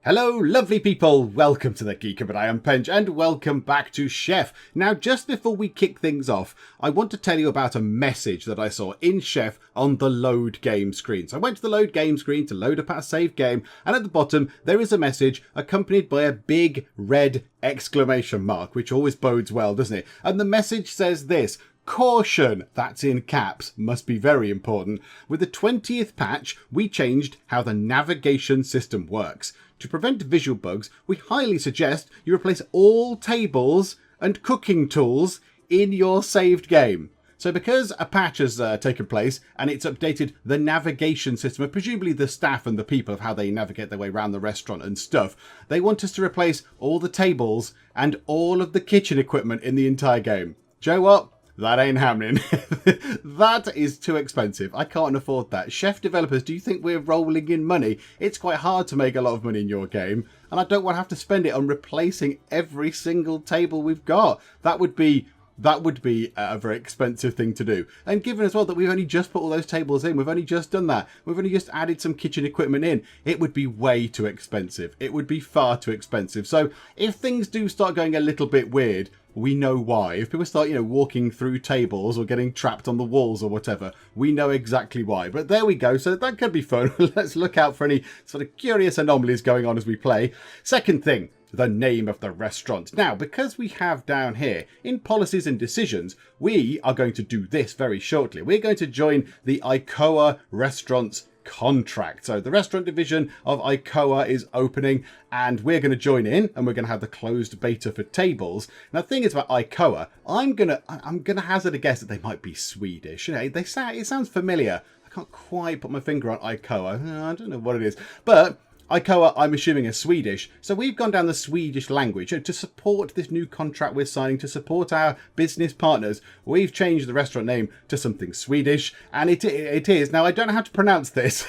Hello lovely people, welcome to the Geek, but I am Pench and welcome back to Chef. Now just before we kick things off, I want to tell you about a message that I saw in Chef on the load game screen. So I went to the load game screen to load up our save game, and at the bottom there is a message accompanied by a big red exclamation mark, which always bodes well, doesn't it? And the message says this: caution, that's in caps, must be very important. With the 20th patch, we changed how the navigation system works. To prevent visual bugs, we highly suggest you replace all tables and cooking tools in your saved game. So because a patch has taken place and it's updated the navigation system, and presumably the staff and the people of how they navigate their way around the restaurant and stuff, they want us to replace all the tables and all of the kitchen equipment in the entire game. Do you know what? That ain't happening. That is too expensive. I can't afford that. Chef developers, do you think we're rolling in money? It's quite hard to make a lot of money in your game, and I don't want to have to spend it on replacing every single table we've got. That would be a very expensive thing to do. And given as well that we've only just put all those tables in, we've only just done that, we've only just added some kitchen equipment in, it would be way too expensive. It would be far too expensive. So if things do start going a little bit weird, we know why. If people start, walking through tables or getting trapped on the walls or whatever, we know exactly why. But there we go. So that could be fun. Let's look out for any sort of curious anomalies going on as we play. Second thing, the name of the restaurant. Now, because we have down here in policies and decisions, we are going to do this very shortly. We're going to join the ICOA Restaurants contract. So the restaurant division of ICOA is opening, and we're going to join in, and we're going to have the closed beta for tables. Now the thing is about ICOA, I'm gonna hazard a guess that they might be Swedish. It sounds familiar. I can't quite put my finger on ICOA. I don't know what it is, but ICOA, I'm assuming, is Swedish. So we've gone down the Swedish language to support this new contract we're signing, to support our business partners. We've changed the restaurant name to something Swedish, and it is. Now, I don't know how to pronounce this.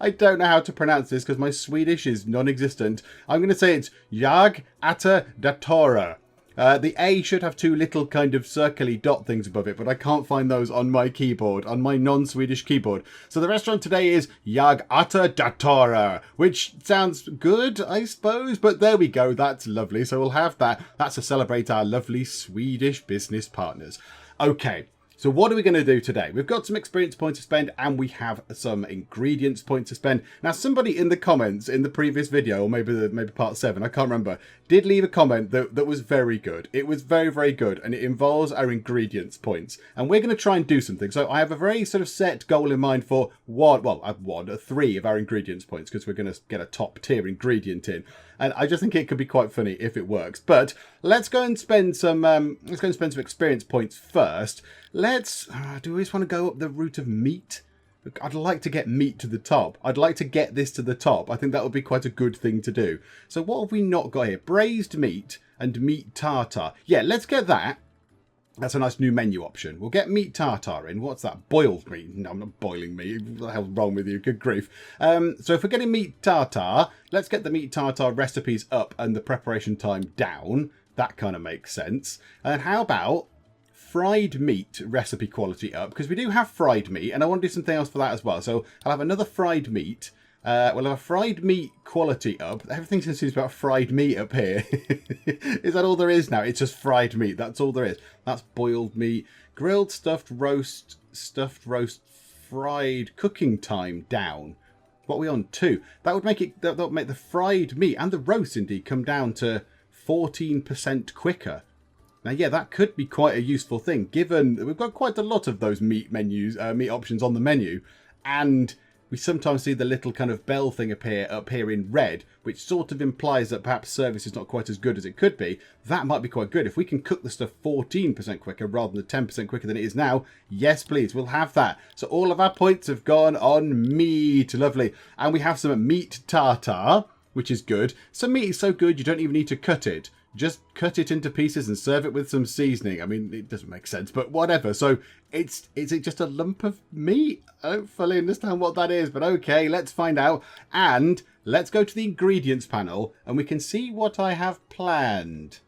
I don't know how to pronounce this because my Swedish is non-existent. I'm going to say it's Jag Äter Tartar. The A should have two little kind of circly dot things above it, but I can't find those on my keyboard, on my non-Swedish keyboard. So the restaurant today is Jag Äter Tartar, which sounds good, I suppose, but there we go, that's lovely. So we'll have that. That's to celebrate our lovely Swedish business partners. Okay. So what are we going to do today? We've got some experience points to spend, and we have some ingredients points to spend. Now, somebody in the comments in the previous video, or maybe part 7, I can't remember, did leave a comment that was very good. It was very, very good, and it involves our ingredients points. And we're going to try and do something. So I have a very sort of set goal in mind for 3 of our ingredients points, because we're going to get a top tier ingredient in. And I just think it could be quite funny if it works. But let's go and spend some experience points first. Do we just want to go up the route of meat? I'd like to get meat to the top. I'd like to get this to the top. I think that would be quite a good thing to do. So what have we not got here? Braised meat and meat tartar. Yeah, let's get that. That's a nice new menu option. We'll get meat tartar in. What's that? Boiled meat? No, I'm not boiling meat. What the hell's wrong with you? Good grief. So if we're getting meat tartar, let's get the meat tartar recipes up and the preparation time down. That kind of makes sense. And how about fried meat recipe quality up? Because we do have fried meat, and I want to do something else for that as well. So I'll have another fried meat. We'll have a fried meat quality up. Everything seems to be about fried meat up here. Is that all there is now? It's just fried meat. That's all there is. That's boiled meat. Grilled, stuffed roast, fried cooking time down. What are we on? 2. That would make that would make the fried meat and the roast indeed come down to 14% quicker. Now, yeah, that could be quite a useful thing, given that we've got quite a lot of those meat options on the menu, and we sometimes see the little kind of bell thing appear up here in red, which sort of implies that perhaps service is not quite as good as it could be. That might be quite good. If we can cook the stuff 14% quicker rather than 10% quicker than it is now, yes, please, we'll have that. So all of our points have gone on meat. Lovely. And we have some meat tartar, which is good. Some meat is so good you don't even need to cut it. Just cut it into pieces and serve it with some seasoning. I mean, it doesn't make sense, but whatever. So is it just a lump of meat? I don't fully understand what that is, but okay, let's find out. And let's go to the ingredients panel and we can see what I have planned.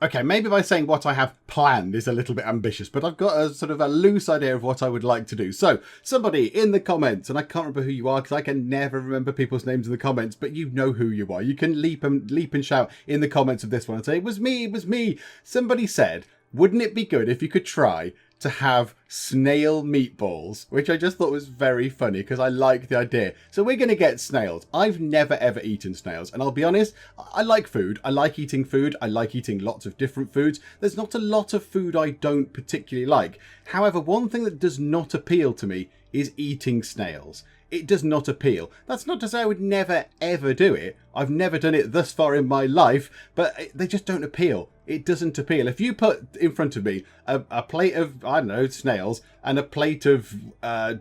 Okay, maybe by saying what I have planned is a little bit ambitious, but I've got a sort of a loose idea of what I would like to do. So, somebody in the comments, and I can't remember who you are because I can never remember people's names in the comments, but you know who you are. You can leap and shout in the comments of this one and say, it was me, it was me. Somebody said, wouldn't it be good if you could try to have snail meatballs, which I just thought was very funny because I like the idea. So we're going to get snails. I've never ever eaten snails, and I'll be honest, I like food. I like eating food. I like eating lots of different foods. There's not a lot of food I don't particularly like. However, one thing that does not appeal to me is eating snails. It does not appeal. That's not to say I would never ever do it. I've never done it thus far in my life, but they just don't appeal. It doesn't appeal. If you put in front of me a plate of, I don't know, snails and a plate of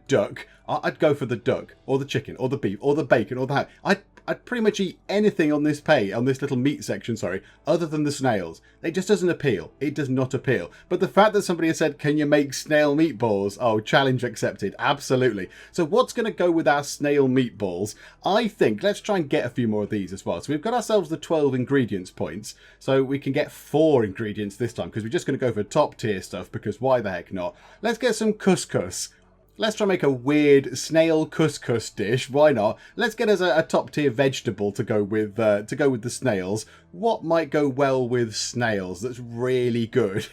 duck, I'd go for the duck or the chicken or the beef or the bacon or the ham. I'd pretty much eat anything on this on this little meat section, sorry, other than the snails. It just doesn't appeal. It does not appeal. But the fact that somebody has said, can you make snail meatballs? Oh, challenge accepted. Absolutely. So what's going to go with our snail meatballs? I think, let's try and get a few more of these as well. So we've got ourselves the 12 ingredients points. So we can get 4 ingredients this time because we're just going to go for top tier stuff because why the heck not? Let's get some couscous. Let's try and make a weird snail couscous dish. Why not? Let's get us a top tier vegetable to go with the snails. What might go well with snails? That's really good.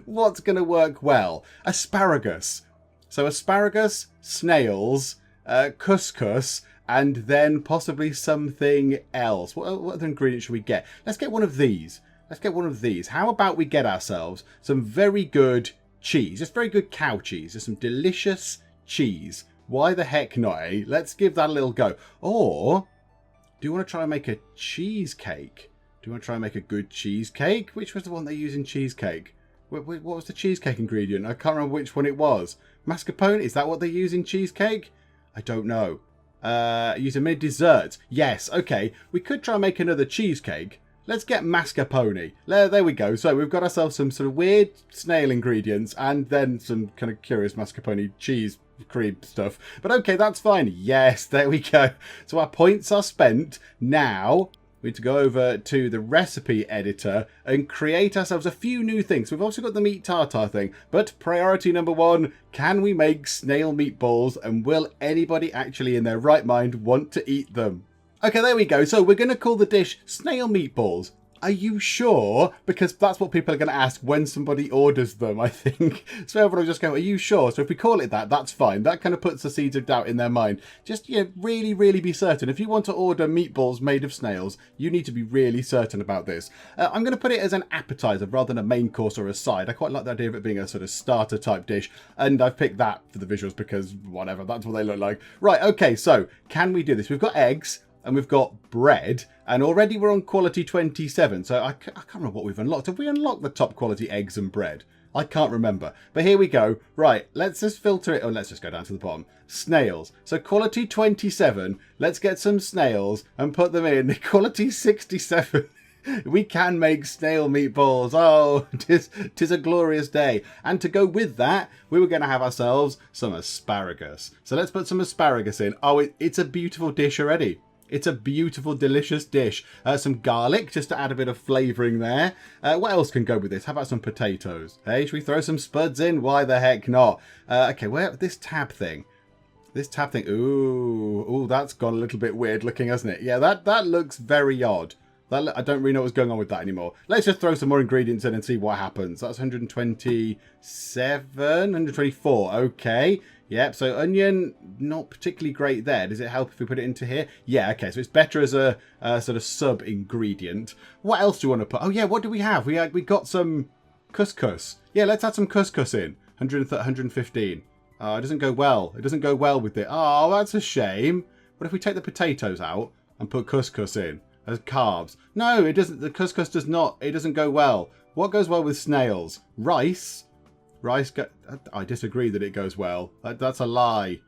What's going to work well? Asparagus. So asparagus, snails, couscous, and then possibly something else. What other ingredients should we get? Let's get one of these. Let's get one of these. How about we get ourselves some very good cheese, just very good cow cheese. Just some delicious cheese. Why the heck not, eh? Let's give that a little go. Or, do you want to try and make a cheesecake? Do you want to try and make a good cheesecake? Which was the one they use in cheesecake? What was the cheesecake ingredient? I can't remember which one it was. Mascarpone? Is that what they use in cheesecake? I don't know. Use a mini dessert. Yes, okay. We could try and make another cheesecake. Let's get mascarpone. There we go. So we've got ourselves some sort of weird snail ingredients and then some kind of curious mascarpone cheese cream stuff. But okay, that's fine. Yes, there we go. So our points are spent. Now we need to go over to the recipe editor and create ourselves a few new things. We've also got the meat tartar thing, but priority number 1, can we make snail meatballs, and will anybody actually in their right mind want to eat them? Okay, there we go. So we're going to call the dish snail meatballs. Are you sure? Because that's what people are going to ask when somebody orders them, I think. So everyone will just go, are you sure? So if we call it that, that's fine. That kind of puts the seeds of doubt in their mind. Just, really, really be certain. If you want to order meatballs made of snails, you need to be really certain about this. I'm going to put it as an appetizer rather than a main course or a side. I quite like the idea of it being a sort of starter type dish. And I've picked that for the visuals because whatever, that's what they look like. Right, okay, so can we do this? We've got eggs. And we've got bread, and already we're on quality 27, so I can't remember what we've unlocked. Have we unlocked the top quality eggs and bread? I can't remember. But here we go. Right, let's just filter it. Oh, let's just go down to the bottom. Snails. So quality 27, let's get some snails and put them in. Quality 67. We can make snail meatballs. Oh, tis a glorious day. And to go with that, we were going to have ourselves some asparagus. So let's put some asparagus in. Oh, it's a beautiful dish already. It's a beautiful, delicious dish. Some garlic, just to add a bit of flavouring there. What else can go with this? How about some potatoes? Hey, should we throw some spuds in? Why the heck not? Okay, this tab thing. This tab thing. Ooh, that's gone a little bit weird looking, hasn't it? Yeah, that looks very odd. I don't really know what's going on with that anymore. Let's just throw some more ingredients in and see what happens. That's 127, 124. Okay. Yep, so onion, not particularly great there. Does it help if we put it into here? Yeah, okay, so it's better as a sort of sub-ingredient. What else do you want to put? Oh, yeah, what do we have? We got some couscous. Yeah, let's add some couscous in. 115. Oh, it doesn't go well. It doesn't go well with it. Oh, that's a shame. What if we take the potatoes out and put couscous in as carbs? No, it doesn't. The couscous does not. It doesn't go well. What goes well with snails? Rice. I disagree that it goes well. That's a lie.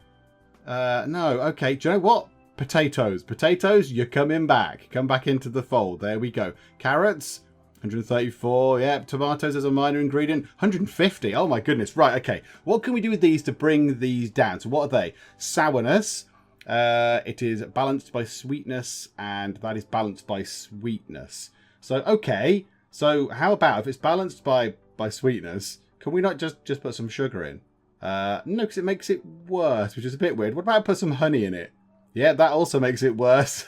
No, okay. Do you know what? Potatoes. Potatoes, you're coming back. Come back into the fold. There we go. Carrots, 134. Yep. Tomatoes as a minor ingredient. 150. Oh my goodness. Right, okay. What can we do with these to bring these down? So what are they? Sourness. It is balanced by sweetness, and that is balanced by sweetness. So, okay. So how about if it's balanced by sweetness, can we not just put some sugar in? No, because it makes it worse, which is a bit weird. What about put some honey in it? Yeah, that also makes it worse.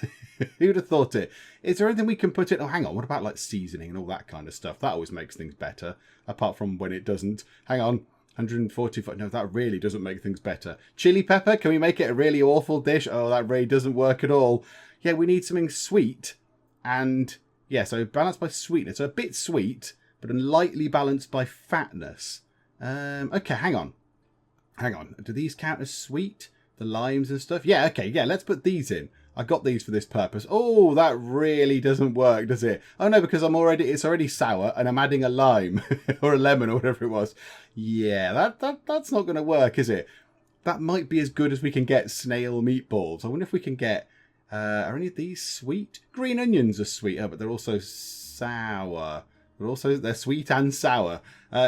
Who'd have thought it? Is there anything we can put in? Oh, hang on. What about like seasoning and all that kind of stuff? That always makes things better, apart from when it doesn't. Hang on. 145. No, that really doesn't make things better. Chili pepper? Can we make it a really awful dish? Oh, that really doesn't work at all. Yeah, we need something sweet. And yeah, so balanced by sweetness. So a bit sweet, but lightly balanced by fatness. Okay, hang on. Hang on. Do these count as sweet? The limes and stuff? Yeah, okay. Yeah, let's put these in. I got these for this purpose. Oh, that really doesn't work, does it? Oh no, because it's already sour and I'm adding a lime or a lemon or whatever it was. Yeah, that's not going to work, is it? That might be as good as we can get snail meatballs. I wonder if we can get... are any of these sweet? Green onions are sweet, but they're also sour. They're sweet and sour.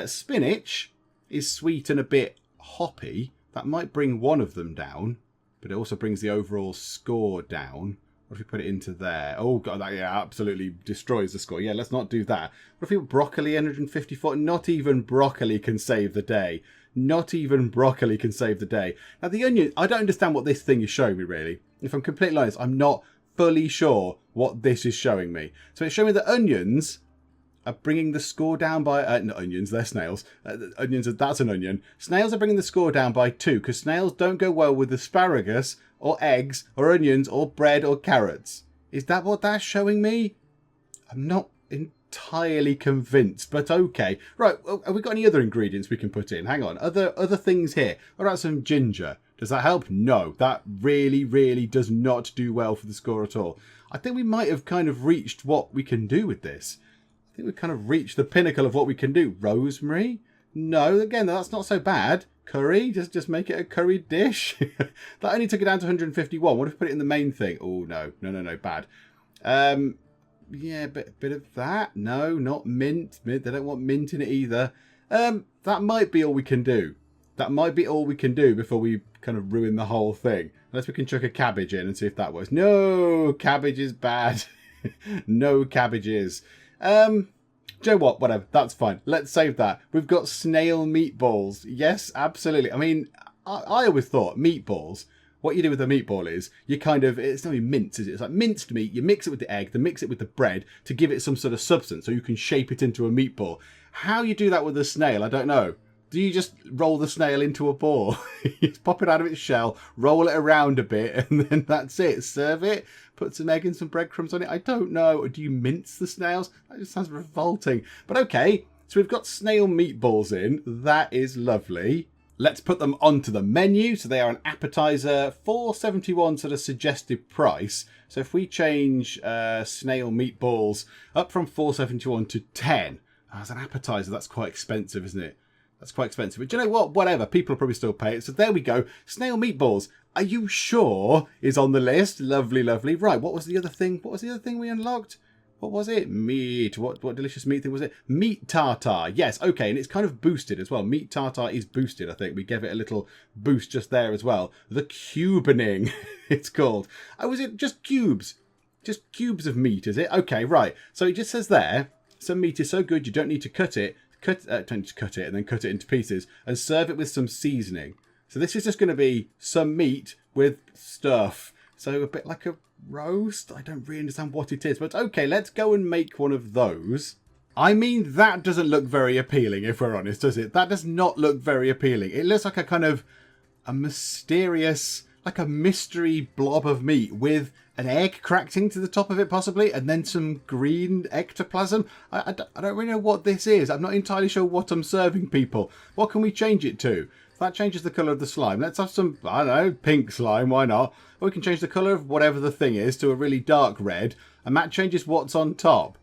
Spinach is sweet and a bit hoppy. That might bring one of them down, but it also brings the overall score down. What if we put it into there? Oh, God, that absolutely destroys the score. Yeah, let's not do that. What if we put broccoli, 154? Not even broccoli can save the day. Not even broccoli can save the day. Now, the onion, I don't understand what this thing is showing me, really. If I'm completely honest, I'm not fully sure what this is showing me. So it's showing me that onions are bringing the score down by... not onions, they're snails. Onions, that's an onion. Snails are bringing the score down by 2 because snails don't go well with asparagus or eggs or onions or bread or carrots. Is that what that's showing me? I'm not entirely convinced, but okay. Right, have we got any other ingredients we can put in? Hang on, other things here. What about some ginger? Does that help? No, that really, really does not do well for the score at all. I think we might have kind of reached what we can do with this. I think we've kind of reached the pinnacle of what we can do. Rosemary? No, again, that's not so bad. Curry? Just make it a curry dish. That only took it down to 151. What if we put it in the main thing? Oh, no, bad. Yeah, bit of that. No, not mint. They don't want mint in it either. That might be all we can do. That might be all we can do before we kind of ruin the whole thing. Unless we can chuck a cabbage in and see if that works. No, cabbage is bad. No cabbages. Do you know what? Whatever. That's fine. Let's save that. We've got snail meatballs. Yes, absolutely. I mean, I always thought meatballs, what you do with a meatball is you kind of, it's not really minced, is it? It's like minced meat. You mix it with the egg, then mix it with the bread to give it some sort of substance so you can shape it into a meatball. How you do that with a snail, I don't know. Do you just roll the snail into a ball? You just pop it out of its shell, roll it around a bit, and then that's it. Serve it, put some egg and some breadcrumbs on it. I don't know. Or do you mince the snails? That just sounds revolting. But okay, so we've got snail meatballs in. That is lovely. Let's put them onto the menu. So they are an appetizer, $4.71 sort of suggested price. So if we change snail meatballs up from $4.71 to $10, as an appetizer, that's quite expensive, isn't it? That's quite expensive. But do you know what? Whatever. People will probably still pay it. So there we go. Snail meatballs. Are you sure is on the list? Lovely, lovely. Right. What was the other thing? What was the other thing we unlocked? What was it? Meat. What delicious meat thing was it? Meat tartar. Yes. Okay. And it's kind of boosted as well. Meat tartar is boosted, I think. We gave it a little boost just there as well. The cubening, it's called. Oh, was it just cubes? Just cubes of meat, is it? Okay, right. So it just says there, some meat is so good you don't need to cut it. Don't need to cut it and then cut it into pieces and serve it with some seasoning. So this is just going to be some meat with stuff. So a bit like a roast. I don't really understand what it is, but okay, let's go and make one of those. I mean, that doesn't look very appealing, if we're honest, does it? That does not look very appealing. It looks like a kind of a mysterious, like a mystery blob of meat with an egg cracked into the top of it, possibly, and then some green ectoplasm. I don't really know what this is. I'm not entirely sure what I'm serving people. What can we change it to? If that changes the colour of the slime, let's have some, I don't know, pink slime, why not? Or we can change the colour of whatever the thing is to a really dark red, and that changes what's on top.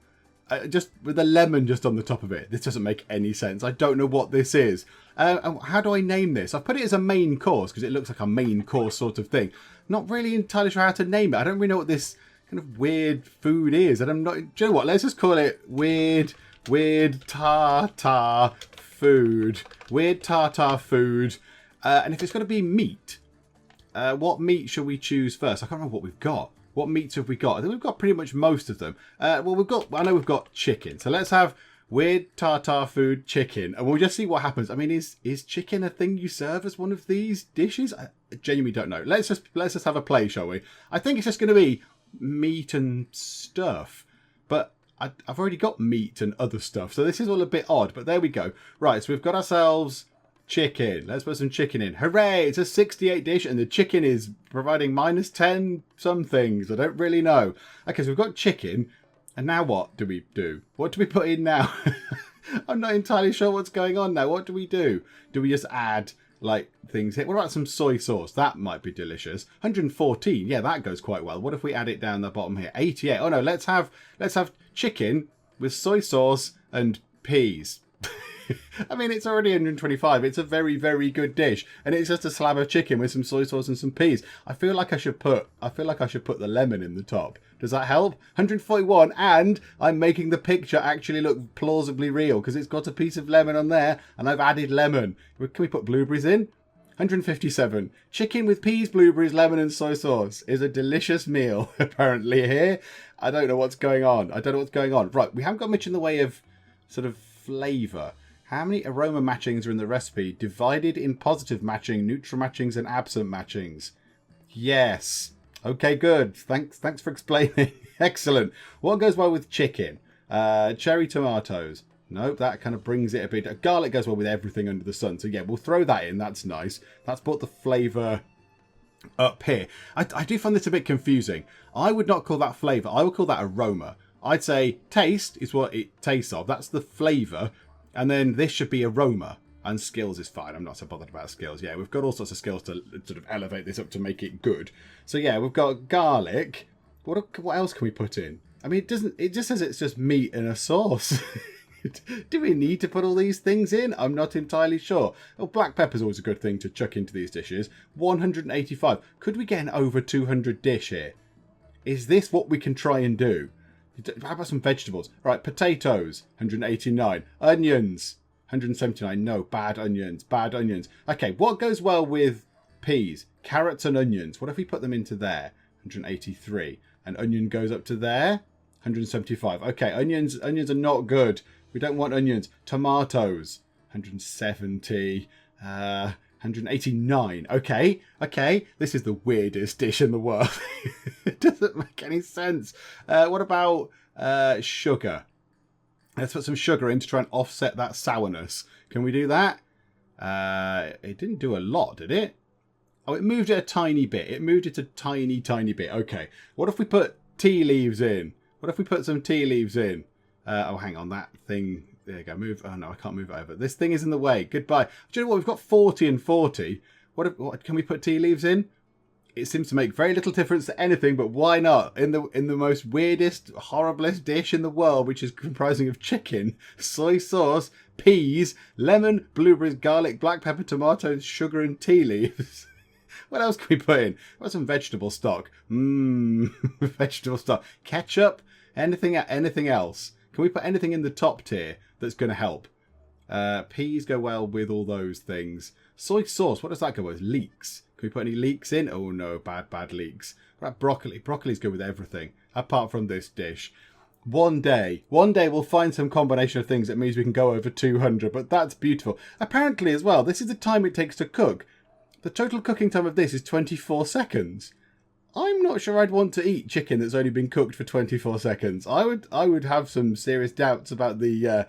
Just with a lemon just on the top of it. This doesn't make any sense. I don't know what this is. How do I name this? I've put it as a main course because it looks like a main course sort of thing. Not really entirely sure how to name it. I don't really know what this kind of weird food is. And I'm not... Do you know what? Let's just call it weird tartar food. Weird tartar food. And if it's going to be meat, what meat shall we choose first? I can't remember what we've got. What meats have we got? I think we've got pretty much most of them. Well, I know we've got chicken. So let's have weird tartar food chicken, and we'll just see what happens. I mean, is chicken a thing you serve as one of these dishes? I genuinely don't know. Let's just have a play, shall we? I think it's just going to be meat and stuff, but I've already got meat and other stuff, so this is all a bit odd. But there we go. Right, so we've got ourselves chicken. Let's put some chicken in. Hooray! It's a 68 dish, and the chicken is providing -10 some things. I don't really know. Okay, so we've got chicken. And now what do we do? What do we put in now? I'm not entirely sure what's going on now. What do we do? Do we just add like things here? What about some soy sauce? That might be delicious. 114. Yeah, that goes quite well. What if we add it down the bottom here? 88. Oh no, let's have chicken with soy sauce and peas. I mean, it's already 125. It's a very, very good dish, and it's just a slab of chicken with some soy sauce and some peas. I feel like I should put the lemon in the top. Does that help? 141, and I'm making the picture actually look plausibly real because it's got a piece of lemon on there, and I've added lemon. Can we put blueberries in? 157. Chicken with peas, blueberries, lemon, and soy sauce is a delicious meal, apparently, here. I don't know what's going on. Right, we haven't got much in the way of sort of flavour. How many aroma matchings are in the recipe? Divided in positive matching, neutral matchings, and absent matchings. Yes. Okay, good. Thanks for explaining. Excellent. What goes well with chicken? Cherry tomatoes. Nope, that kind of brings it a bit. Garlic goes well with everything under the sun. So yeah, we'll throw that in. That's nice. That's put the flavour up here. I do find this a bit confusing. I would not call that flavour. I would call that aroma. I'd say taste is what it tastes of. That's the flavour. And then this should be aroma. And skills is fine. I'm not so bothered about skills. Yeah, we've got all sorts of skills to sort of elevate this up to make it good. So yeah, we've got garlic. What else can we put in? I mean, it just says it's just meat and a sauce. Do we need to put all these things in? I'm not entirely sure. Oh, black pepper's always a good thing to chuck into these dishes. 185. Could we get an over 200 dish here? Is this what we can try and do? How about some vegetables? All right, potatoes, 189. Onions, 179. No, bad onions. Okay, what goes well with peas? Carrots and onions. What if we put them into there? 183. An onion goes up to there. 175. Okay, onions are not good. We don't want onions. Tomatoes, 170. 189. Okay. This is the weirdest dish in the world. It doesn't make any sense. What about sugar? Let's put some sugar in to try and offset that sourness. Can we do that? It didn't do a lot, did it? Oh, it moved it a tiny bit. It moved it a tiny bit. Okay. What if we put tea leaves in? What if we put some tea leaves in? Oh, hang on. That thing. There you go. Move. Oh, no, I can't move it over. This thing is in the way. Goodbye. Do you know what? We've got 40 and 40. What can we put tea leaves in? It seems to make very little difference to anything, but why not? In the most weirdest, horriblest dish in the world, which is comprising of chicken, soy sauce, peas, lemon, blueberries, garlic, black pepper, tomatoes, sugar, and tea leaves. What else can we put in? What some vegetable stock? Vegetable stock. Ketchup? Anything else? Can we put anything in the top tier that's going to help? Peas go well with all those things. Soy sauce, what does that go with? Leeks. Can we put any leeks in? Oh no, bad leeks. What about broccoli? Broccoli's good with everything, apart from this dish. One day we'll find some combination of things that means we can go over 200, but that's beautiful. Apparently as well, this is the time it takes to cook. The total cooking time of this is 24 seconds. I'm not sure I'd want to eat chicken that's only been cooked for 24 seconds. I would have some serious doubts about the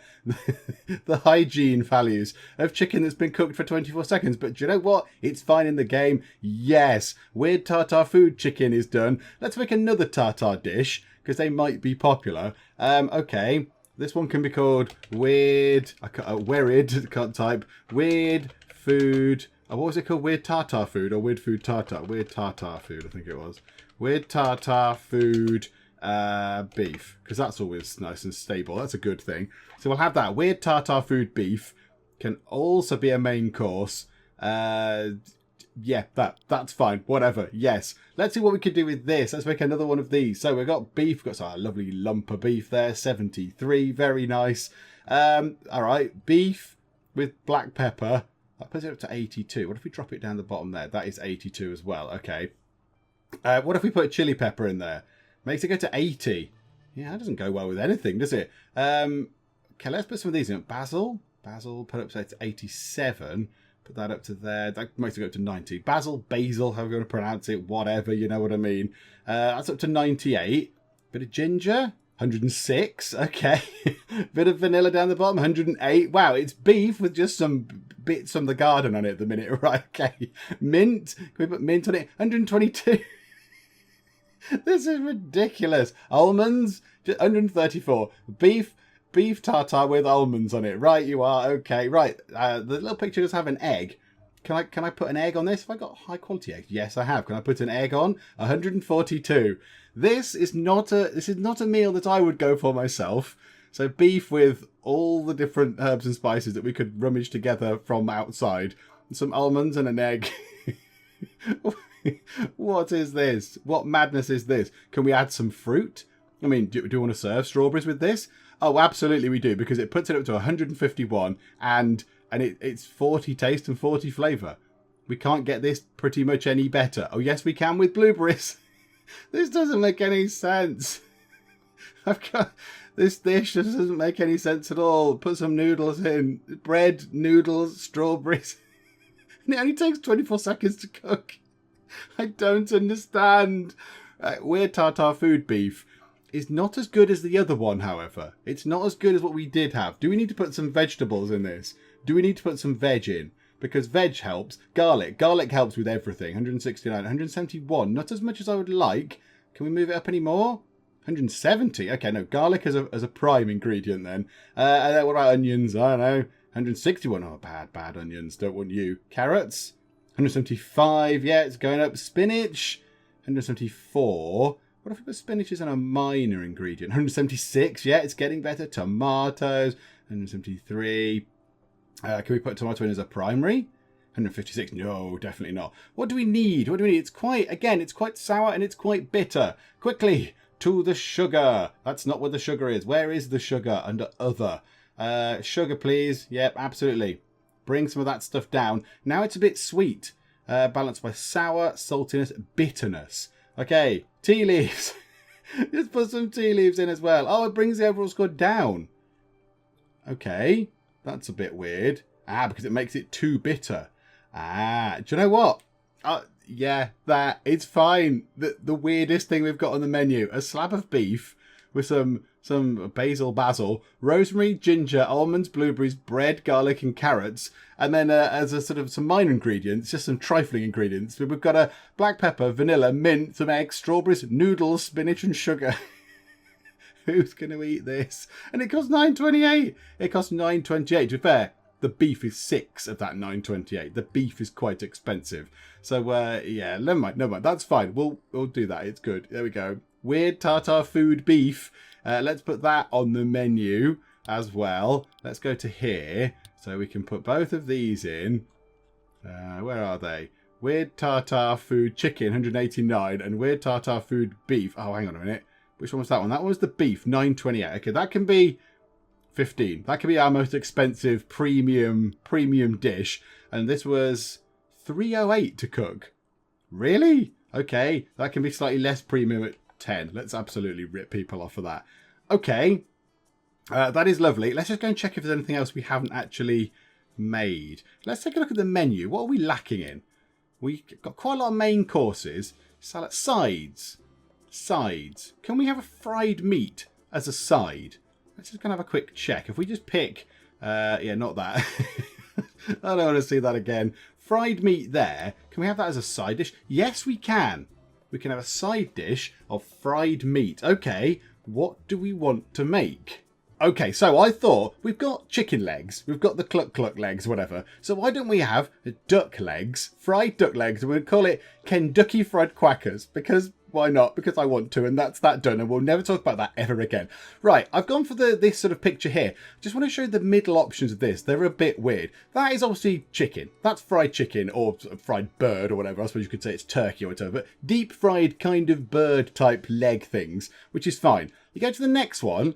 the hygiene values of chicken that's been cooked for 24 seconds. But do you know what? It's fine in the game. Yes, weird tartar food chicken is done. Let's make another tartar dish because they might be popular. Okay, this one can be called weird. Can't type weird food. Oh, what was it called? Weird tartar food or weird food tartar? Weird tartar food, I think it was. Weird tartar food beef. Because that's always nice and stable. That's a good thing. So we'll have that. Weird tartar food beef can also be a main course. Yeah, that's fine. Whatever. Yes. Let's see what we can do with this. Let's make another one of these. So we've got beef. We've got a lovely lump of beef there. 73. Very nice. All right. Beef with black pepper. That puts it up to 82. What if we drop it down the bottom there? That is 82 as well. Okay. What if we put a chili pepper in there? Makes it go to 80. Yeah, that doesn't go well with anything, does it? Okay, let's put some of these in. Basil, put up to 87. Put that up to there. That makes it go up to 90. Basil, however you want to pronounce it, whatever, you know what I mean. That's up to 98. Bit of ginger, 106. Okay. Bit of vanilla down the bottom, 108. Wow, it's beef with just some bits from the garden on it at the minute. Right, okay. Mint, can we put mint on it? 122. This is ridiculous. Almonds, 134. Beef tartar with almonds on it. Right, you are. Okay, right. The little picture does have an egg. Can I put an egg on this? Have I got high quality eggs? Yes, I have. Can I put an egg on? 142. This is not a meal that I would go for myself. So beef with all the different herbs and spices that we could rummage together from outside. Some almonds and an egg. What is this? What madness is this? Can we add some fruit? I mean, do you want to serve strawberries with this? Oh, absolutely we do, because it puts it up to 151 and it's 40 taste and 40 flavour. We can't get this pretty much any better. Oh, yes, we can with blueberries. This doesn't make any sense. This dish just doesn't make any sense at all. Put some noodles in. Bread, noodles, strawberries. And it only takes 24 seconds to cook. I don't understand. Weird tartar food beef is not as good as the other one, however. It's not as good as what we did have. Do we need to put some vegetables in this? Do we need to put some veg in? Because veg helps. Garlic helps with everything. 169, 171. Not as much as I would like. Can we move it up any more? 170. Okay, no. Garlic as a prime ingredient then. And then what about onions? I don't know. 161. Oh, bad onions. Don't want you. Carrots. 175. Yeah, it's going up. Spinach. 174. What if we put spinach as a minor ingredient? 176. Yeah, it's getting better. Tomatoes. 173. Can we put tomato in as a primary? 156. No, definitely not. What do we need? It's quite sour and it's quite bitter. Quickly, to the sugar. That's not where the sugar is. Where is the sugar? Under other. Sugar, please. Yep, absolutely. Bring some of that stuff down. Now it's a bit sweet. Balanced by sour, saltiness, bitterness. Okay, tea leaves. Just put some tea leaves in as well. Oh, it brings the overall score down. Okay. That's a bit weird. Because it makes it too bitter. Do you know what? Yeah, it's fine. The weirdest thing we've got on the menu. A slab of beef with some basil, rosemary, ginger, almonds, blueberries, bread, garlic and carrots. And then as a sort of some minor ingredients, just some trifling ingredients. We've got a black pepper, vanilla, mint, some eggs, strawberries, noodles, spinach and sugar. Who's going to eat this? And it costs $9.28. It costs $9.28. To be fair, the beef is 6 of that $9.28. The beef is quite expensive. So, yeah, never mind. That's fine. We'll do that. It's good. There we go. Weird tartar food beef. Let's put that on the menu as well. Let's go to here. So we can put both of these in. Where are they? Weird tartar food chicken, 189. And weird tartar food beef. Oh, hang on a minute. Which one was that one? That one was the beef, 9.28. Okay, that can be 15. That can be our most expensive premium dish. And this was 308 to cook. Really? Okay, that can be slightly less premium at 10. Let's absolutely rip people off for that. Okay, that is lovely. Let's just go and check if there's anything else we haven't actually made. Let's take a look at the menu. What are we lacking in? We've got quite a lot of main courses. Salad, sides. Can we have a fried meat as a side? Let's just kind of have a quick check. If we just pick, yeah, not that. I don't want to see that again. Fried meat there. Can we have that as a side dish? Yes, we can. We can have a side dish of fried meat. Okay, what do we want to make? Okay, so I thought we've got chicken legs. We've got the cluck legs, whatever. So why don't we have duck legs, fried duck legs, and we'll call it Kentucky Fried Quackers? Because why not? Because I want to, and that's that done, and we'll never talk about that ever again. Right, I've gone for this sort of picture here. Just want to show you the middle options of this. They're a bit weird. That is obviously chicken. That's fried chicken, or fried bird, or whatever. I suppose you could say it's turkey or whatever. But deep fried kind of bird type leg things, which is fine. You go to the next one.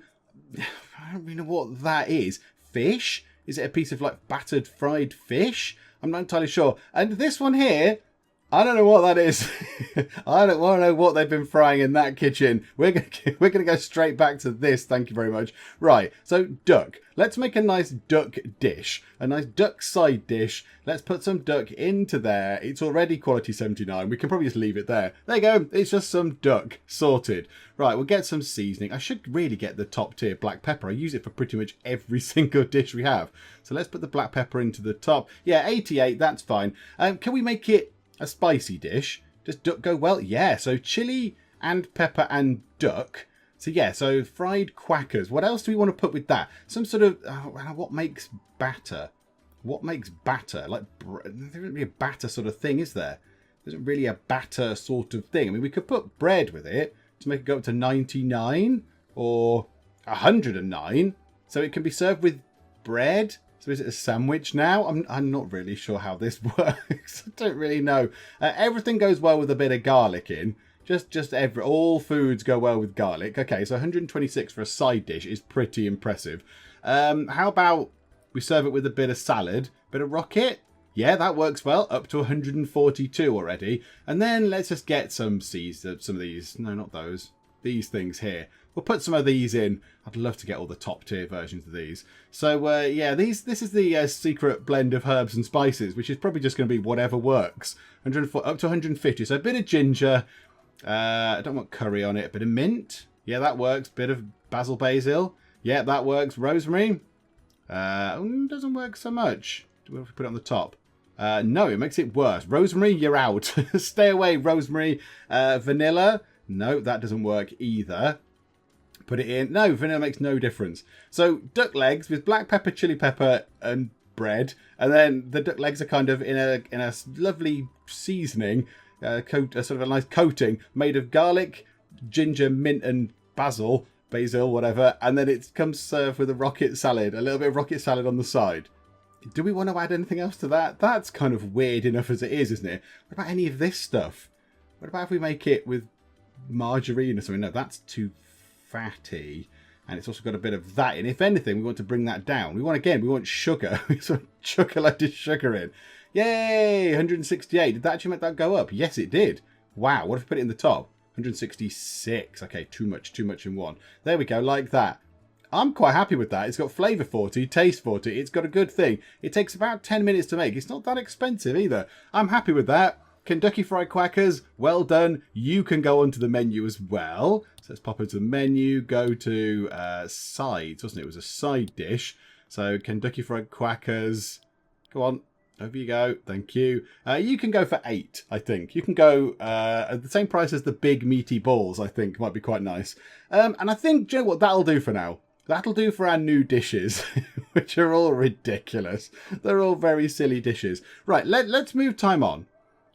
I don't really know what that is. Fish? Is it a piece of like battered fried fish? I'm not entirely sure. And this one here, I don't know what that is. I don't want to know what they've been frying in that kitchen. We're gonna go straight back to this. Thank you very much. Right, so duck. Let's make a nice duck dish. A nice duck side dish. Let's put some duck into there. It's already quality 79. We can probably just leave it there. There you go. It's just some duck. Sorted. Right, we'll get some seasoning. I should really get the top tier black pepper. I use it for pretty much every single dish we have. So let's put the black pepper into the top. Yeah, 88. That's fine. Can we make it a spicy dish? Does duck go well? Yeah, so chili and pepper and duck. So yeah, so fried quackers. What else do we want to put with that? Some sort of, what makes batter? What makes batter? Like, there isn't really a batter sort of thing, is there? There isn't really a batter sort of thing. I mean, we could put bread with it to make it go up to 99 or 109. So it can be served with bread. So is it a sandwich now? I'm not really sure how this works. I don't really know. Everything goes well with a bit of garlic in. All foods go well with garlic. Okay, so 126 for a side dish is pretty impressive. How about we serve it with a bit of salad, bit of rocket? Yeah, that works well. Up to 142 already. And then let's just get some of these. No, not those. These things here. We'll put some of these in. I'd love to get all the top tier versions of these. So yeah, this is the secret blend of herbs and spices, which is probably just going to be whatever works. Up to 150. So a bit of ginger. I don't want curry on it. A bit of mint. Yeah, that works. Bit of basil. Yeah, that works. Rosemary. Doesn't work so much. Do we put it on the top? No, it makes it worse. Rosemary, you're out. Stay away, rosemary. Vanilla. No, that doesn't work either. Put it in. No, vanilla makes no difference. So duck legs with black pepper, chili pepper, and bread, and then the duck legs are kind of in a lovely seasoning, sort of a nice coating made of garlic, ginger, mint, and basil, whatever, and then it comes served with a rocket salad, a little bit of rocket salad on the side. Do we want to add anything else to that? That's kind of weird enough as it is, isn't it? What about any of this stuff? What about if we make it with margarine or something? No, that's too fatty, and it's also got a bit of that in. If anything, we want to bring that down. We want sugar. We sort of chuck a load of sugar in. Yay, 168. Did that actually make that go up? Yes, it did. Wow, what if we put it in the top? 166. Okay, too much in one. There we go, like that. I'm quite happy with that. It's got flavour 40, taste 40. It's got a good thing. It takes about 10 minutes to make. It's not that expensive either. I'm happy with that. Kentucky Fried Quackers, well done. You can go onto the menu as well. So let's pop into the menu, go to sides, wasn't it? It was a side dish. So Kentucky Fried Quackers, go on, over you go, thank you. You can go for 8, I think. You can go at the same price as the big meaty balls, I think, might be quite nice. And I think, do you know what, that'll do for now. That'll do for our new dishes, which are all ridiculous. They're all very silly dishes. Right, let's move time on.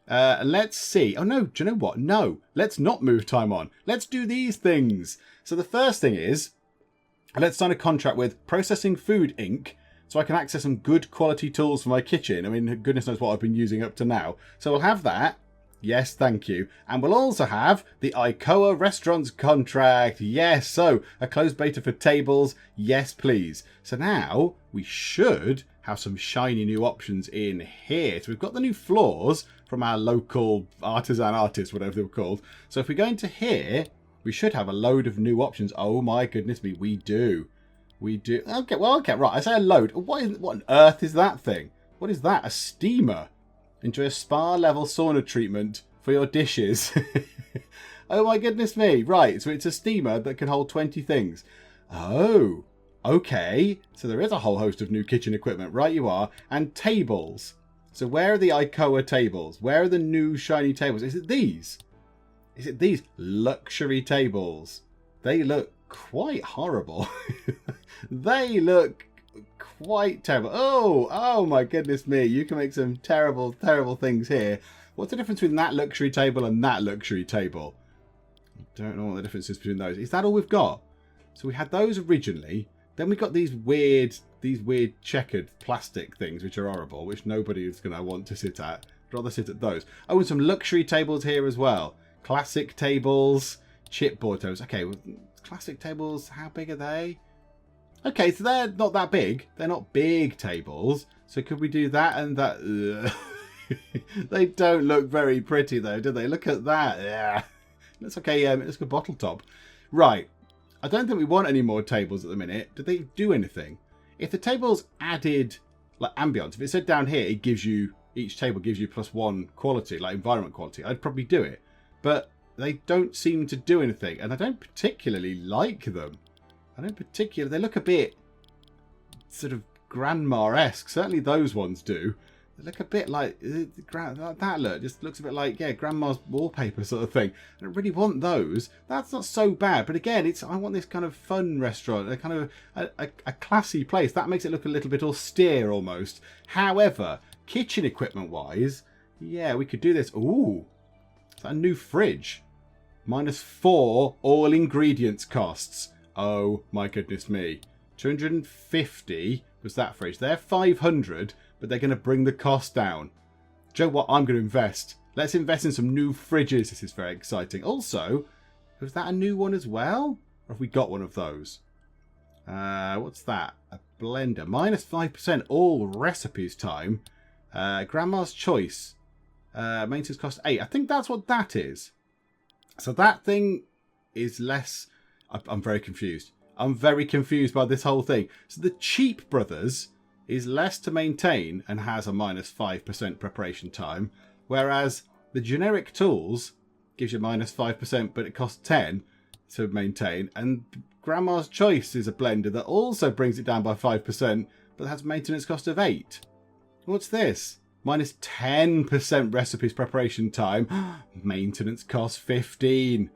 Let's see. Oh, no. Do you know what? No. Let's not move time on. Let's do these things. So the first thing is, let's sign a contract with Processing Food Inc. so I can access some good quality tools for my kitchen. I mean, goodness knows what I've been using up to now. So we'll have that. Yes, thank you. And we'll also have the ICOA Restaurants contract. Yes, so a closed beta for tables. Yes, please. So now we should have some shiny new options in here. So we've got the new floors from our local artisan artists, whatever they were called. So if we go into here, we should have a load of new options. Oh my goodness me, we do. We do. Okay, well, okay, right. I say a load. What on earth is that thing? What is that? A steamer. Enjoy a spa-level sauna treatment for your dishes. Oh my goodness me. Right, so it's a steamer that can hold 20 things. Oh, okay. So there is a whole host of new kitchen equipment. Right you are. And tables. So where are the ICOA tables? Where are the new shiny tables? Is it these? Is it these luxury tables? They look quite horrible. They look quite terrible. Oh my goodness me. You can make some terrible, terrible things here. What's the difference between that luxury table and that luxury table? I don't know what the difference is between those. Is that all we've got? So we had those originally. Then we got these weird checkered plastic things, which are horrible, which nobody is going to want to sit at. I'd rather sit at those. Oh, and some luxury tables here as well. Classic tables, chipboard tables. Okay, well, classic tables, how big are they? Okay, so they're not that big. They're not big tables. So could we do that and that? They don't look very pretty though, do they? Look at that. Yeah. That's okay. It's a bottle top. Right. I don't think we want any more tables at the minute. Do they do anything? If the tables added like ambience, if it said down here, it gives you, each table gives you +1 quality, like environment quality, I'd probably do it. But they don't seem to do anything, and I don't particularly like them. They look a bit sort of grandma-esque. Certainly those ones do. They look a bit like that look just looks a bit like, yeah, grandma's wallpaper sort of thing. I don't really want those. That's not so bad, but again, I want this kind of fun restaurant, a kind of a classy place. That makes it look a little bit austere almost. However, kitchen equipment wise, yeah, we could do this. Ooh, is that a new fridge? -4 all ingredients costs. Oh my goodness me. 250 was that fridge. They're 500, but they're going to bring the cost down. Do you know what? I'm going to invest. Let's invest in some new fridges. This is very exciting. Also, was that a new one as well? Or have we got one of those? What's that? A blender. -5% all recipes time. Grandma's choice. Maintenance cost 8. I think that's what that is. So that thing is less... I'm very confused. I'm very confused by this whole thing. So the Cheap Brothers is less to maintain and has a -5% preparation time, whereas the generic tools gives you -5%, but it costs 10 to maintain. And Grandma's Choice is a blender that also brings it down by 5%, but has maintenance cost of 8. What's this? -10% recipes preparation time, maintenance cost 15.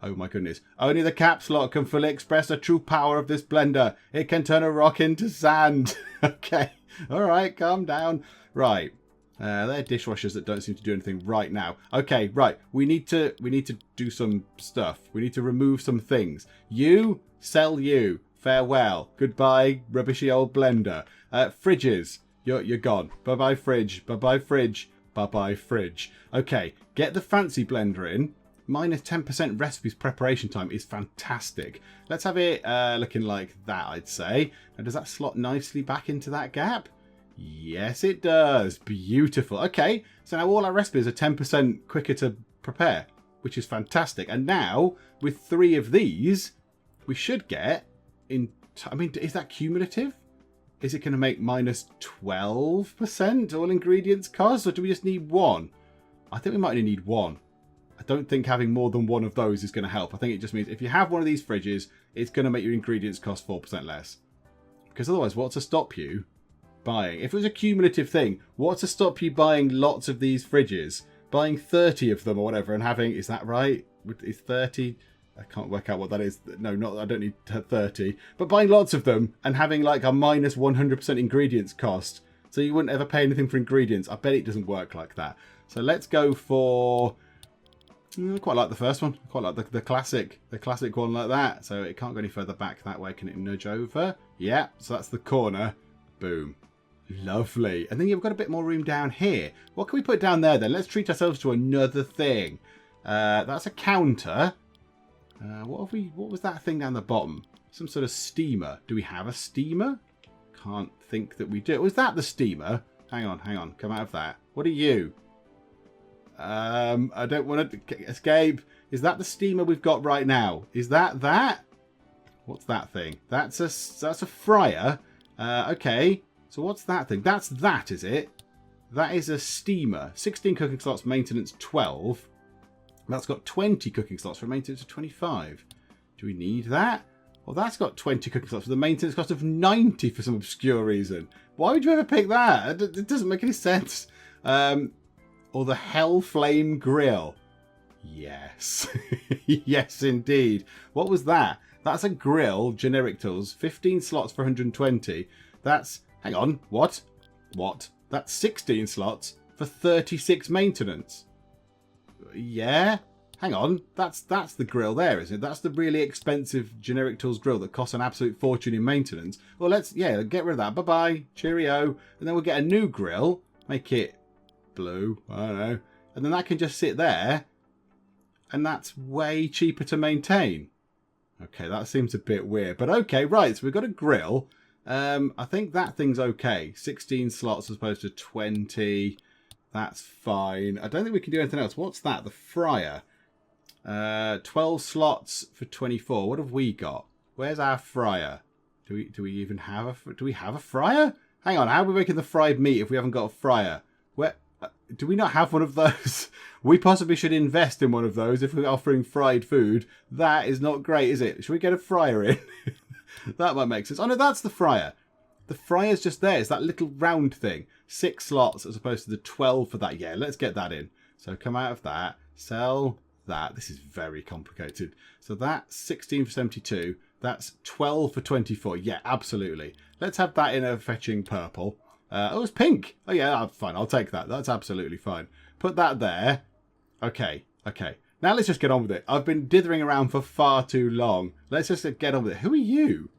Oh my goodness. Only the caps lock can fully express the true power of this blender. It can turn a rock into sand. Okay. Alright, calm down. Right. They're dishwashers that don't seem to do anything right now. Okay, right. We need to do some stuff. We need to remove some things. You, sell you. Farewell. Goodbye, rubbishy old blender. Fridges. You're gone. Bye-bye fridge. Bye-bye fridge. Bye-bye fridge. Okay, get the fancy blender in. -10% recipes preparation time is fantastic. Let's have it looking like that, I'd say. Now, does that slot nicely back into that gap? Yes, it does. Beautiful. Okay, so now all our recipes are 10% quicker to prepare, which is fantastic. And now, with 3 of these, we should get... I mean, is that cumulative? Is it going to make -12% all ingredients cost, or do we just need 1? I think we might only need 1. I don't think having more than 1 of those is going to help. I think it just means if you have one of these fridges, it's going to make your ingredients cost 4% less. Because otherwise, what's to stop you buying? If it was a cumulative thing, what's to stop you buying lots of these fridges? Buying 30 of them or whatever and having... Is that right? Is 30... I can't work out what that is. No, I don't need 30. But buying lots of them and having like a -100% ingredients cost. So you wouldn't ever pay anything for ingredients. I bet it doesn't work like that. So let's go for... I quite like the first one. I quite like the classic one like that. So it can't go any further back that way. Can it nudge over? Yeah, so that's the corner. Boom. Lovely. And then you've got a bit more room down here. What can we put down there then? Let's treat ourselves to another thing. That's a counter. What was that thing down the bottom? Some sort of steamer. Do we have a steamer? Can't think that we do. Was that the steamer? Hang on. Come out of that. What are you? I don't want to escape. Is that the steamer we've got right now? Is that? What's that thing? That's a fryer. Okay. So what's that thing? That's that, is it? That is a steamer. 16 cooking slots, maintenance 12. That's got 20 cooking slots for maintenance of 25. Do we need that? Well, that's got 20 cooking slots for the maintenance cost of 90 for some obscure reason. Why would you ever pick that? It doesn't make any sense. Or the Hell Flame Grill. Yes. Yes, indeed. What was that? That's a grill, generic tools, 15 slots for 120. That's... Hang on. What? That's 16 slots for 36 maintenance. Yeah? Hang on. That's the grill there, isn't it? That's the really expensive generic tools grill that costs an absolute fortune in maintenance. Well, let's... Yeah, get rid of that. Bye-bye. Cheerio. And then we'll get a new grill. Make it... blue, I don't know, and then that can just sit there, and that's way cheaper to maintain. Okay, that seems a bit weird, but okay, right, so we've got a grill. I think that thing's okay. 16 slots as opposed to 20. That's fine. I don't think we can do anything else. What's that? The fryer. 12 slots for 24. What have we got? Where's our fryer? Do we even have a fryer? Hang on, how are we making the fried meat if we haven't got a fryer? Where do we not have one of those? We possibly should invest in one of those if we're offering fried food. That is not great, is it? Should we get a fryer in? That might make sense. Oh no, that's the fryer. The fryer's just there. It's that little round thing. 6 slots as opposed to the 12 for that. Yeah, let's get that in. So come out of that. Sell that. This is very complicated. So that's 16 for 72. That's 12 for 24. Yeah, absolutely. Let's have that in a fetching purple. Oh, it's pink. Oh, yeah, fine. I'll take that. That's absolutely fine. Put that there. Okay. Now let's just get on with it. I've been dithering around for far too long. Let's just get on with it. Who are you?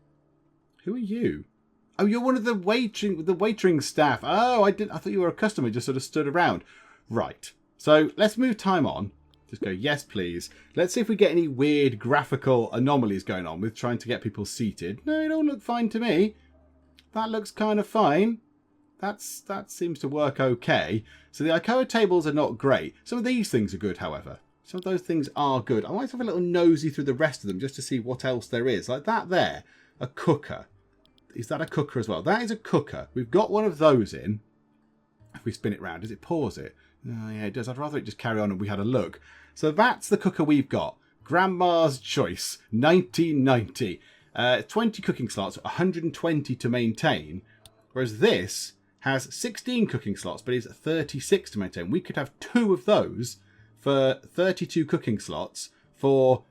Oh, you're one of the waitering staff. Oh, I thought you were a customer. Just sort of stood around. Right. So let's move time on. Just go, yes, please. Let's see if we get any weird graphical anomalies going on with trying to get people seated. No, it all look fine to me. That looks kind of fine. That seems to work okay. So the Icoa tables are not great. Some of these things are good, however. Some of those things are good. I might have a little nosy through the rest of them just to see what else there is. Like that there. A cooker. Is that a cooker as well? That is a cooker. We've got one of those in. If we spin it round, does it pause it? Oh, yeah, it does. I'd rather it just carry on and we had a look. So that's the cooker we've got. Grandma's Choice, 1990. 20 cooking slots, 120 to maintain. Whereas this has 16 cooking slots, but is 36 to maintain. We could have 2 of those for 32 cooking slots for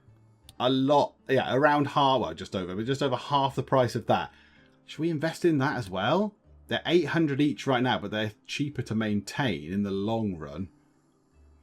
a lot, yeah, around half, well, just over half the price of that. Should we invest in that as well? They're 800 each right now, but they're cheaper to maintain in the long run.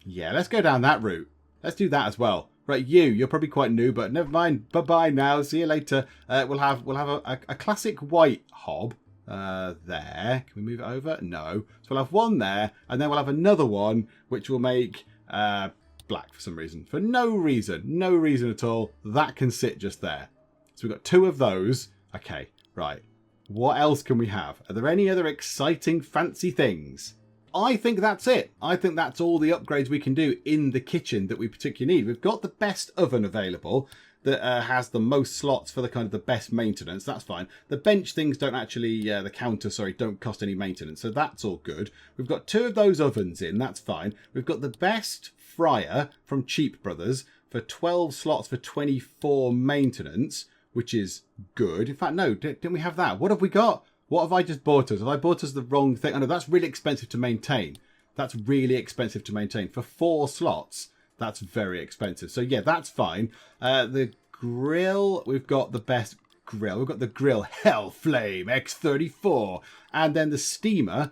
Yeah, let's go down that route. Let's do that as well. Right, you're probably quite new, but never mind. Bye-bye now. See you later. We'll have a classic white hob there. Can we move it over? No. So we'll have one there, and then we'll have another one, which will make black for some reason. For no reason at all. That can sit just there. So we've got 2 of those. Okay, right. What else can we have? Are there any other exciting, fancy things? I think that's it. I think that's all the upgrades we can do in the kitchen that we particularly need. We've got the best oven available that has the most slots for the kind of the best maintenance. That's fine. The bench things don't actually, the counter, sorry, don't cost any maintenance. So that's all good. We've got 2 of those ovens in. That's fine. We've got the best fryer from Cheap Brothers for 12 slots for 24 maintenance, which is good. In fact, no, didn't we have that? What have we got? What have I just bought us? Have I bought us the wrong thing? Oh, no, that's really expensive to maintain. That's really expensive to maintain. For 4 slots, that's very expensive. So, yeah, that's fine. The grill, we've got the best grill. We've got the grill Hellflame X34. And then the steamer,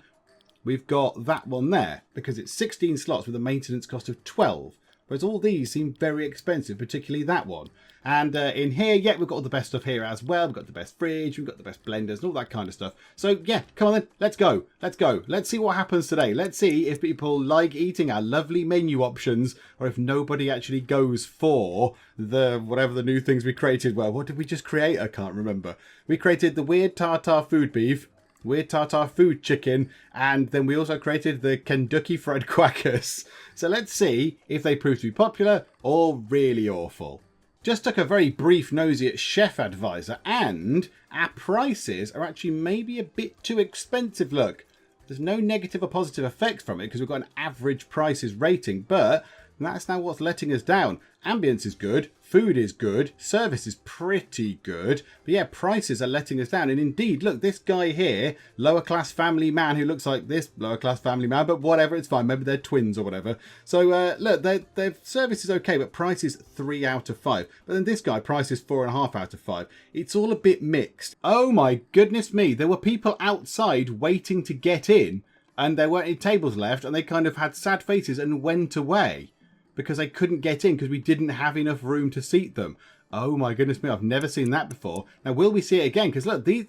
we've got that one there because it's 16 slots with a maintenance cost of 12. Whereas all these seem very expensive, particularly that one. And in here, yeah, we've got all the best stuff here as well. We've got the best fridge, we've got the best blenders and all that kind of stuff. So, yeah, come on then, let's go. Let's see what happens today. Let's see if people like eating our lovely menu options or if nobody actually goes for the whatever the new things we created were. What did we just create? I can't remember. We created the weird tartar food beef, weird tartar food chicken, and then we also created the Kentucky Fried Quackers. So let's see if they prove to be popular or really awful. Just took a very brief nosy at Chef Advisor, and our prices are actually maybe a bit too expensive. Look, there's no negative or positive effects from it because we've got an average prices rating, but that's now what's letting us down. Ambience is good, food is good, service is pretty good, but yeah, prices are letting us down. And indeed, look, this guy here, lower class family man who looks like this lower class family man, but whatever, it's fine. Maybe they're twins or whatever. So look, their service is okay, but price is 3 out of 5. But then this guy, price is 4.5 out of 5. It's all a bit mixed. Oh my goodness me, there were people outside waiting to get in, and there weren't any tables left, and they kind of had sad faces and went away because they couldn't get in because we didn't have enough room to seat them. Oh my goodness me, I've never seen that before. Now, will we see it again? Because look, the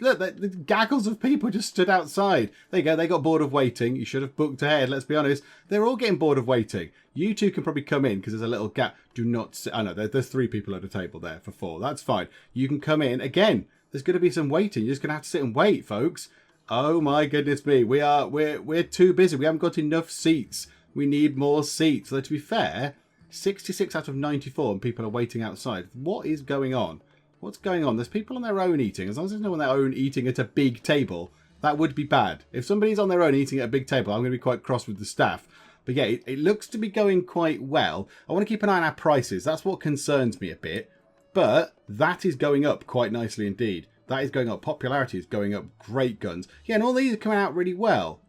gaggles of people just stood outside. There you go, they got bored of waiting. You should have booked ahead, let's be honest. They're all getting bored of waiting. You two can probably come in because there's a little gap. Do not sit. Oh no, there's 3 people at a table there for 4. That's fine. You can come in. Again, there's going to be some waiting. You're just going to have to sit and wait, folks. Oh my goodness me. We're too busy. We haven't got enough seats. We need more seats. Though to be fair, 66 out of 94 and people are waiting outside. What is going on? What's going on? There's people on their own eating. As long as there's no one on their own eating at a big table, that would be bad. If somebody's on their own eating at a big table, I'm going to be quite cross with the staff. But yeah, it looks to be going quite well. I want to keep an eye on our prices. That's what concerns me a bit. But that is going up quite nicely indeed. That is going up. Popularity is going up. Great guns. Yeah, and all these are coming out really well.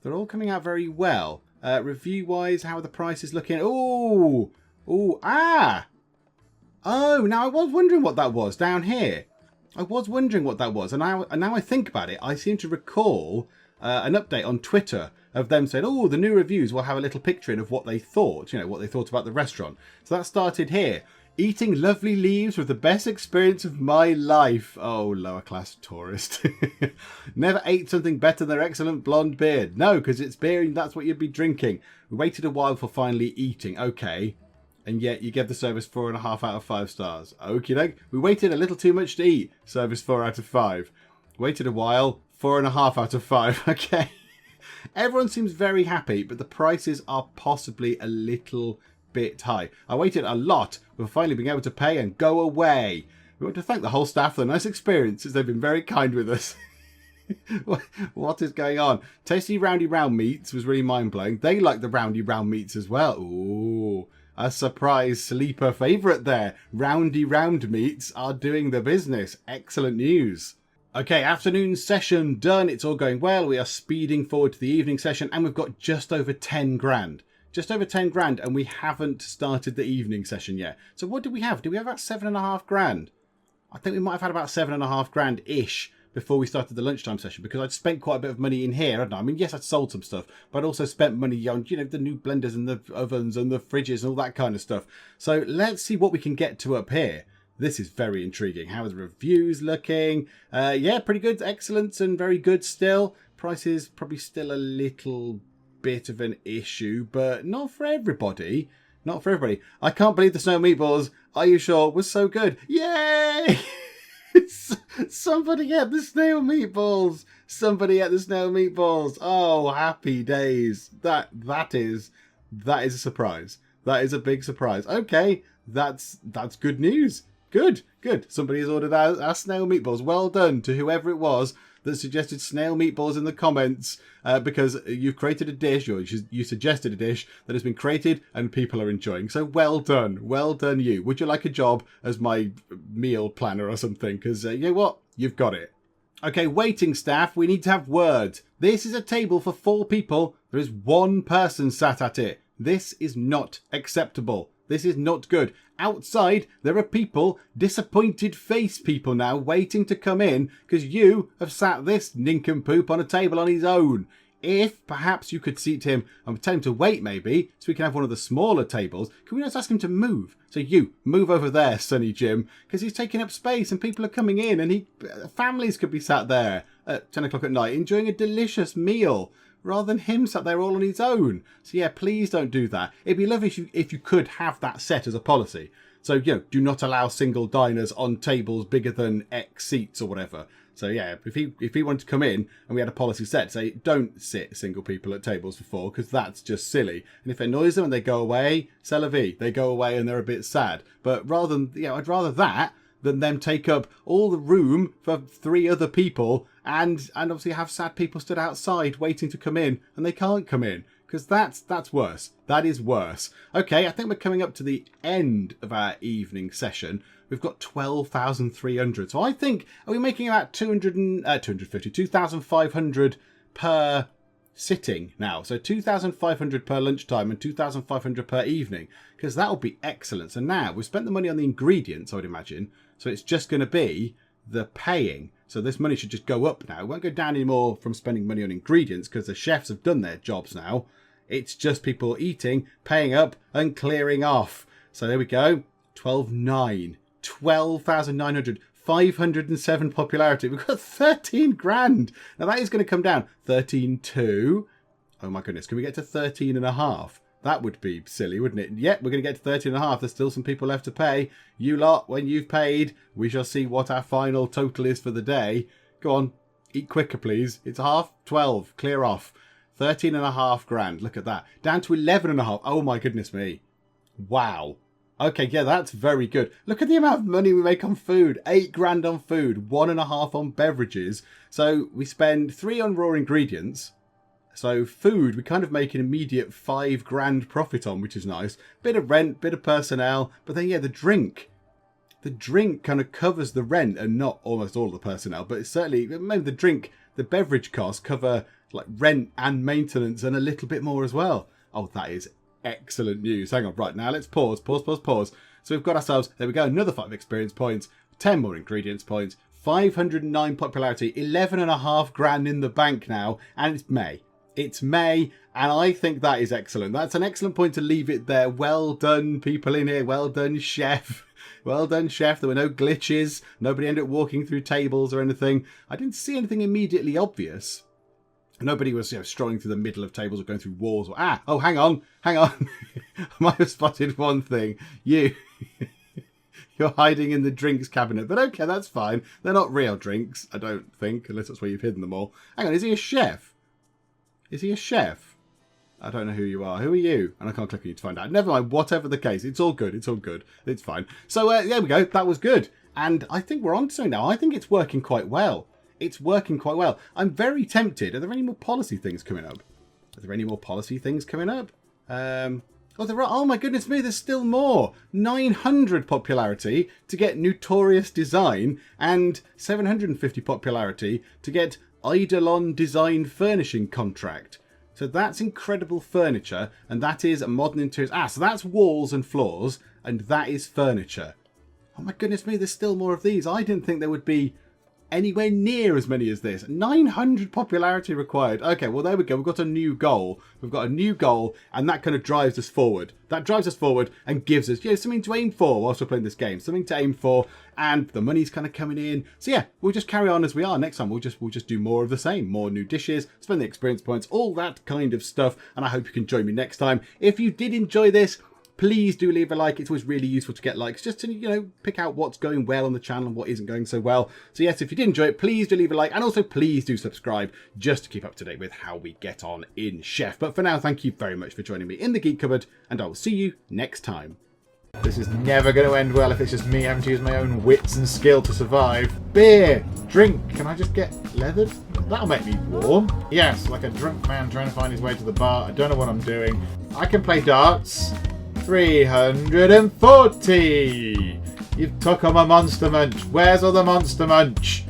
They're all coming out very well. Review-wise, how are the prices looking? Ooh! Ooh, ah! Oh, now I was wondering what that was down here. I was wondering what that was. And now I think about it, I seem to recall an update on Twitter of them saying, oh, the new reviews will have a little picture in of what they thought, you know, what they thought about the restaurant. So that started here. Eating lovely leaves with the best experience of my life. Oh, lower class tourist. Never ate something better than their excellent blonde beard. No, because it's beer and that's what you'd be drinking. We waited a while for finally eating. Okay. And yet you gave the service 4.5 out of 5 stars. Okie doke. We waited a little too much to eat. Service 4 out of 5. Waited a while. 4.5 out of 5. Okay. Everyone seems very happy, but the prices are possibly a little bit high. I waited a lot before finally being able to pay and go away. We want to thank the whole staff for the nice experience, as they've been very kind with us. What is going on? Tasty roundy round meats was really mind-blowing. They like the roundy round meats as well. Ooh, a surprise sleeper favourite there. Roundy round meats are doing the business. Excellent news. Okay, afternoon session done. It's all going well. We are speeding forward to the evening session and we've got just over 10 grand. Just over 10 grand and we haven't started the evening session yet. So what do we have? Do we have about 7.5 grand? I think we might have had about 7.5 grand-ish before we started the lunchtime session because I'd spent quite a bit of money in here, hadn't I? I mean, yes, I'd sold some stuff, but I'd also spent money on, you know, the new blenders and the ovens and the fridges and all that kind of stuff. So let's see what we can get to up here. This is very intriguing. How are the reviews looking? Yeah, pretty good. Excellent and very good still. Prices probably still a little bit of an issue, but not for everybody. Not for everybody. I can't believe the Snail Meatballs, are you sure, was so good. Yay! Somebody at the Snail Meatballs. Somebody at the Snail Meatballs. Oh, happy days. That is a surprise. That is a big surprise. Okay, that's good news. Good. Somebody has ordered our Snail Meatballs. Well done to whoever it was that suggested Snail Meatballs in the comments because you've created a dish, or you suggested a dish that has been created and people are enjoying. So well done you. Would you like a job as my meal planner or something? Because you know what? You've got it. Okay, waiting staff, we need to have words. This is a table for 4 people. There is 1 person sat at it. This is not acceptable. This is not good. Outside, there are people, disappointed face people now, waiting to come in because you have sat this nincompoop on a table on his own. If perhaps you could seat him and tell him to wait maybe, so we can have one of the smaller tables, can we just ask him to move? So you, move over there, Sonny Jim, because he's taking up space and people are coming in and families could be sat there at 10 o'clock at night enjoying a delicious meal, rather than him sat there all on his own. So yeah, please don't do that. It'd be lovely if you could have that set as a policy. So, you know, do not allow single diners on tables bigger than X seats or whatever. So yeah, if he wanted to come in and we had a policy set, say don't sit single people at tables for 4 because that's just silly. And if it annoys them and they go away, c'est la vie. They go away and they're a bit sad. But rather than, you know, I'd rather that than them take up all the room for 3 other people and obviously have sad people stood outside waiting to come in and they can't come in. Because that's worse. That is worse. Okay, I think we're coming up to the end of our evening session. We've got 12,300. So I think, are we making about 2,500 per sitting now? So 2,500 per lunchtime and 2,500 per evening. Because that'll be excellent. So now we've spent the money on the ingredients, I would imagine. So it's just going to be the paying. So this money should just go up now. It won't go down anymore from spending money on ingredients because the chefs have done their jobs now. It's just people eating, paying up and clearing off. So there we go. 12,900. 507 popularity. We've got 13 grand. Now that is going to come down. 13.2. Oh my goodness. Can we get to 13.5? That would be silly, wouldn't it? Yep, we're going to get to 13.5. There's still some people left to pay. You lot, when you've paid, we shall see what our final total is for the day. Go on, Eat quicker, please. It's 12:30. Clear off. 13.5 grand. Look at that. Down to 11.5. Oh my goodness me. Wow. Okay, yeah, that's very good. Look at the amount of money we make on food. 8 grand on food. 1.5 on beverages. So we spend 3 on raw ingredients. So food, we kind of make an immediate 5 grand profit on, which is nice. Bit of rent, bit of personnel. But then, yeah, the drink. The drink kind of covers the rent and not almost all of the personnel. But it's certainly, maybe the drink, the beverage costs cover like rent and maintenance and a little bit more as well. Oh, that is excellent news. Hang on, right, now let's pause. So we've got ourselves, there we go, another 5 experience points, 10 more ingredients points, 509 popularity, 11.5 grand in the bank now, and it's May. It's May, and I think that is excellent. That's an excellent point to leave it there. Well done, people in here. Well done, chef. Well done, chef. There were no glitches. Nobody ended up walking through tables or anything. I didn't see anything immediately obvious. Nobody was, strolling through the middle of tables or going through walls. Oh, hang on. I might have spotted one thing. You're hiding in the drinks cabinet. But okay, that's fine. They're not real drinks, I don't think, unless that's where you've hidden them all. Hang on, is he a chef? Is he a chef? I don't know who you are. Who are you? And I can't click on you to find out. Never mind, whatever the case. It's all good. It's fine. So, there we go. That was good. And I think we're on to something now. I think it's working quite well. I'm very tempted. Are there any more policy things coming up? Oh, there are. Oh my goodness me, there's still more. 900 popularity to get Notorious Design and 750 popularity to get Eidolon Design Furnishing Contract. So that's incredible furniture, and that is modern interiors. So that's walls and floors, and that is furniture. Oh my goodness me, there's still more of these. I didn't think there would be anywhere near as many as this. 900 popularity required. Okay, well, there we go. We've got a new goal. And that kind of drives us forward. And gives us, something to aim for whilst we're playing this game. Something to aim for, and the money's kind of coming in. So yeah, we'll just carry on as we are. Next time, we'll just do more of the same. More new dishes, spend the experience points, all that kind of stuff. And I hope you can join me next time. If you did enjoy this, please do leave a like. It's always really useful to get likes, just to, pick out what's going well on the channel and what isn't going so well. So yes, if you did enjoy it, please do leave a like, and also please do subscribe just to keep up to date with how we get on in Chef. But for now, thank you very much for joining me in the Geek Cupboard, and I will see you next time. This is never going to end well if it's just me having to use my own wits and skill to survive. Beer! Drink! Can I just get leathered? That'll make me warm. Yes, like a drunk man trying to find his way to the bar. I don't know what I'm doing. I can play darts. 340! You've took on my Monster Munch. Where's all the Monster Munch?